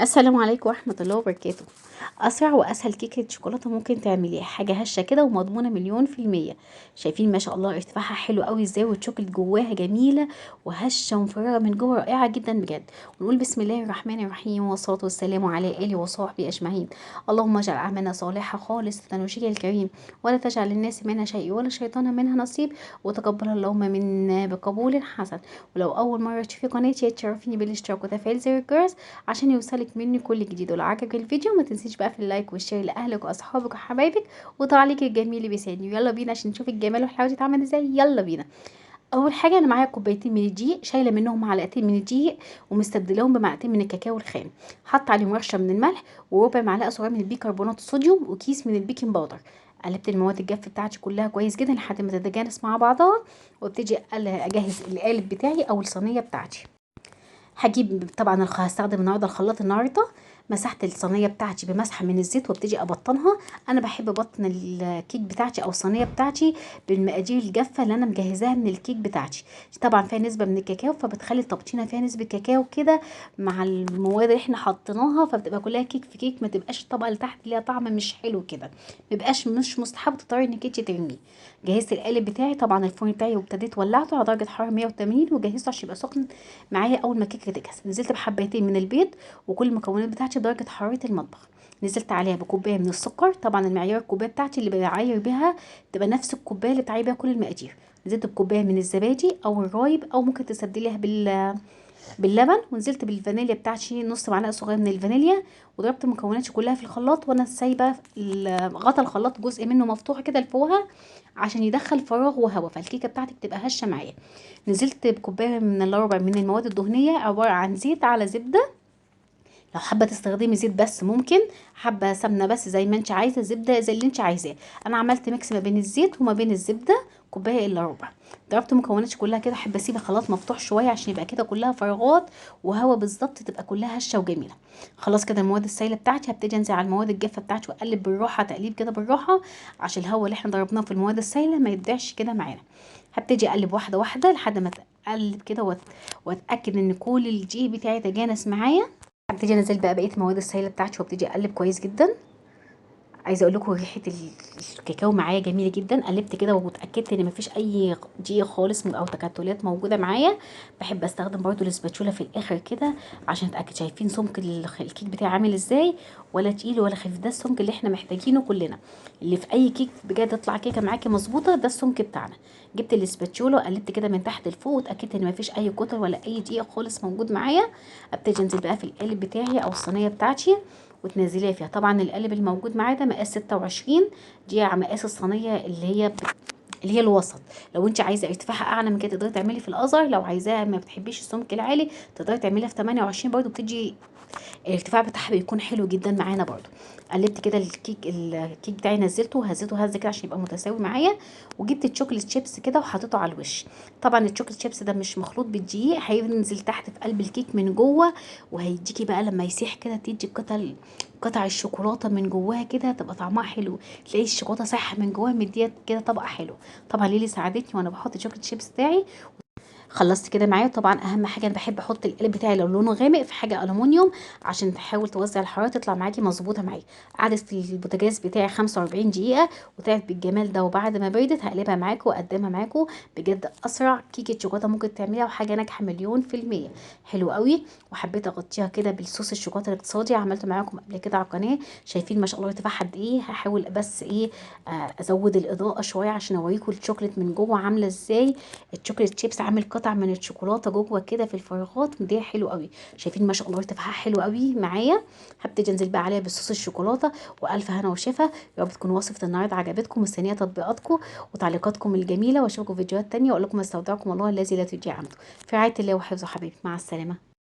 السلام عليكم ورحمة الله وبركاته. أسرع وأسهل كيكة شوكولاتة ممكن تعمليها، حاجة هشة كده ومضمونة 100%. شايفين ما شاء الله ارتفاعها حلو قوي ازاي، والشوكولات جواها جميلة وهشة ومفرغة من جوه، رائعة جدا بجد. ونقول بسم الله الرحمن الرحيم، والصلاة والسلام على آله وصحبه أجمعين. اللهم اجعل أعمالنا صالحة خالصة وجهك الكريم، ولا تجعل للناس منها شيء ولا الشيطان منها نصيب، وتقبل اللهم منا بقبول حسن. ولو أول مرة تشوفي قناتي تشرفيني بالاشتراك وتفعيل زر الجرس عشان يوصلك مني كل جديد. ولو عجبك الفيديو ما تنسيش بقى في اللايك والشير لاهلك واصحابك وحبايبك، وتعليق الجميل اللي بيساعدني. يلا بينا عشان نشوف الجمال والحلاوه تتعمل ازاي. يلا بينا. اول حاجه انا معايا كوبايتين من الدقيق، شايله منهم معلقتين من الدقيق ومستبدلاهم بمعلقتين من الكاكاو الخام، حاطه عليهم رشه من الملح وربع معلقه صغيره من البيكربونات الصوديوم وكيس من البيكنج باودر. قلبت المواد الجافه بتاعتي كلها كويس جدا لحد ما تتجانس مع بعضها، وابتدي اجهز القالب بتاعي او الصينيه بتاعتي. هجيب طبعا هستخدم النهارده الخلاط النهارده. مسحت الصينيه بتاعتي بمسحه من الزيت وابتدي ابطنها. انا بحب بطن الكيك بتاعتي او الصينيه بتاعتي بالمقادير الجافه اللي انا مجهزاها من الكيك بتاعتي. طبعا فيها نسبه من الكاكاو، فبتخلي التبطينه فيها نسبه كاكاو كده مع المواد اللي احنا حطيناها، فبتبقى كلها كيك في كيك، ما تبقاش الطبقه اللي تحت ليها طعم مش حلو كده، ما يبقاش مش مستحب تضطري انك انت ترميه. جهزت القالب بتاعي طبعا الفرن بتاعي، وابتديت ولعته على درجه حراره 180 وجهزته عشان يبقى سخن معايا. اول ما الكيكه تجهز نزلت بحبايتين من البيض وكل المكونات بتاعتي بدرجه حراره المطبخ. نزلت عليها بكوبايه من السكر، طبعا المعيار الكوبايه بتاعتي اللي بعاير بيها تبقى نفس الكوبايه اللي بتعاير بيها كل المقادير. نزلت بكوبايه من الزبادي او الرايب، او ممكن تستبدليها باللبن. ونزلت بالفانيليا بتاعتي نص معلقه صغيره من الفانيليا، وضربت المكونات كلها في الخلاط، وانا سايبه غطا الخلاط جزء منه مفتوح كده لفوقها عشان يدخل فراغ وهواء، فالكيكه بتاعتك تبقى هشه معايا. نزلت بكوبايه من الربع من المواد الدهنيه، عباره عن زيت على زبده. لو حابه تستخدمي زيت بس ممكن، حابه سمنه بس زي ما انت عايزه، زبده زي اللي انت عايزاه. انا عملت ميكس ما بين الزيت وما بين الزبده، كوبايه الا ربع. ضربت مكوناتي كلها كده، احب اسيب الخلاط مفتوح شويه عشان يبقى كده كلها فراغات وهوا بالظبط، تبقى كلها هشه وجميله. خلاص كده المواد السائله بتاعتي هبتدي انزل على المواد الجافه بتاعتي واقلب بالراحه، تقليب كده بالراحه عشان الهوا اللي احنا ضربناه في المواد السائله ما يبدعش كده معانا. هبتدي اقلب واحده واحده لحد ما اقلب كده واتاكد ان كل الدقيق بتاعي تجانس معايا. هبتدي انزل بقى بقيه المواد السائله بتاعتي وابتدي اقلب كويس جدا. عايزه اقول لكم ريحه الكاكاو معايا جميله جدا. قلبت كده واتاكدت ان مفيش اي دقيق خالص او تكتلات موجوده معايا. بحب استخدم برضو الاسباتشوله في الاخر كده عشان اتاكد. شايفين سمك الكيك بتاعي عامل ازاي؟ ولا تقيل ولا خفيف، ده السمك اللي احنا محتاجينه كلنا، اللي في اي كيك بجد تطلع كيكه معاكي مظبوطه، ده السمك بتاعنا. جبت الاسباتشوله وقلبت كده من تحت لفوق واتاكدت ان مفيش اي كتل ولا اي دقيق خالص موجود معايا. ابتدي انزل بقى في القالب بتاعي او الصينيه بتاعتي وتنزليها فيها. طبعا القالب الموجود معايا ده مقاس 26، دي على مقاس الصينيه اللي هي الوسط. لو انت عايزه ارتفاعها اعلى من كده تقدري تعملي في الازر، لو عايزاها ما بتحبيش السمك العالي تقدري تعمليها في 28 برضو، بتدي الارتفاع بتاعها بيكون حلو جدا معانا برضو. قلبت كده الكيك بتاعي، نزلته وهزيته هزه كده عشان يبقى متساوي معايا. وجبت الشوكليت شيبس كده وحطيته على الوش. طبعا الشوكليت شيبس ده مش مخلوط بالدقيق، هينزل تحت في قلب الكيك من جوه، وهيديكي بقى لما يسيح كده تدي قطع الشوكولاته من جواها كده، تبقى طعمها حلو. تلاقي الشوكولاته صح من جواها مديه كده طبقه حلوه. طبعا ليلي ساعدتني وانا بحط الشوكليت شيبس بتاعي. خلصت كده معايا. طبعا اهم حاجه انا بحب احط القالب بتاعي لو لونه غامق في حاجه الومنيوم عشان تحاول توزع الحراره تطلع معاكي مظبوطه معايا. قعدت في البوتاجاز بتاعي 45 دقيقه وطلعت بالجمال ده. وبعد ما بردت هقلبها معاكم واقدمها معاكم. بجد اسرع كيكه شوكولاته ممكن تعمليها، وحاجه ناجحه مليون في الميه، حلو قوي. وحبيت اغطيها كده بالصوص الشوكولاته الاقتصادي، عملته معاكم قبل كده على القناه. شايفين ما شاء الله ارتفاعها قد ايه. هحاول بس ايه، ازود الاضاءه شويه عشان اوريكم الشوكليت من جوه عامله ازاي. الشوكليت شيبس عامل قطع من الشوكولاته جوه كده في الفراغات، مديه حلو قوي. شايفين ما شاء الله ارتفاعها حلو قوي معايا. هبتدي انزل بقى عليها بصوص الشوكولاته. والف هنا وشفا. يا رب تكون وصفه النهارده عجبتكم، مستنيه تطبيقاتكم وتعليقاتكم الجميله، واشوفكم في فيديوهات تانية. واقول لكم استودعكم الله الذي لا تضيع عنده. في رعايه الله وحفظه حبيبي، مع السلامه.